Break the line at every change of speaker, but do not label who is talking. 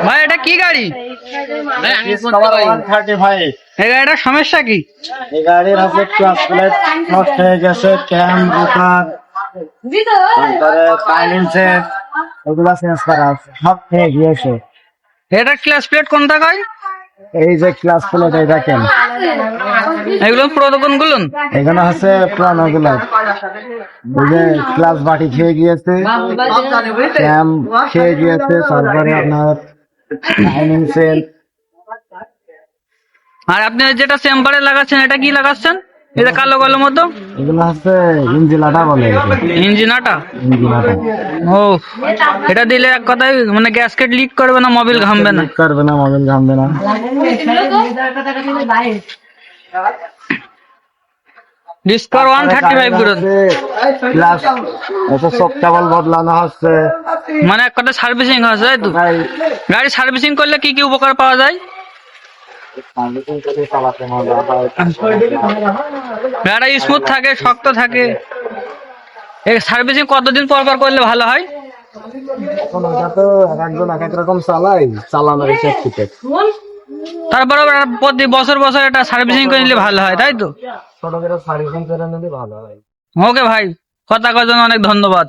ভাই এটা কি গাড়ি? এই গাড়িটার সমস্যা কি?
এই গাড়ির আছে ক্লাস প্লেট নষ্ট হয়ে গেছে, ক্যাম রোটার তারপরে সাইলেন্সার এগুলা চেঞ্জ করা আছে, সব হয়ে গিয়েছে।
এটার ক্লাস প্লেট কোনটা কয়?
এই যে ক্লাস প্লেট এই দেখেন,
এগুলো পুরাতন গুলো।
এখানে আছে পুরানো গুলা। এই যে ক্লাস বাটি খেয়ে গিয়েছে, ক্যাম খেয়ে গিয়েছে, তারপরে আপনার সাইলেন্সার।
আর আপনি যেটা চেম্বারে লাগাচ্ছেন এটা কি লাগাচ্ছেন? এটা কালো কালো মতো।
এগুলো হচ্ছে ইঞ্জিলাটা বলে,
ইঞ্জিনাটা।
ইঞ্জিলাটা
ও, এটা দিলে এক কথায় মানে গ্যাসকেট লিক করবে না, মোবিল ঘামবে না।
করবে না, মোবিল ঘামবে না।
ডিসকভার 135 গুলো
প্লাস এটা সব কেবল বদলানো হচ্ছে,
মানে এক কথায় সার্ভিসিং হচ্ছে, তাই তো? গাড়ি সার্ভিসিং করলে কি কি উপকার পাওয়া যায়? গাড়ি স্মুথ থাকে, শক্ত থাকে। এই সার্ভিসিং কতদিন পর পর করলে ভালো হয়?
এখন ওটা তো এক একজন এক এক রকম চালাই, চালানোর হিসেব থেকে।
তারপরে প্রতি বছর বছর এটা সার্ভিসিং করে নিলে ভালো হয়, তাই তো?
ছোট করে সার্ভিসিং করে নিলে ভালো হয়।
ওকে ভাই, কথা কওয়ার জন্য অনেক ধন্যবাদ।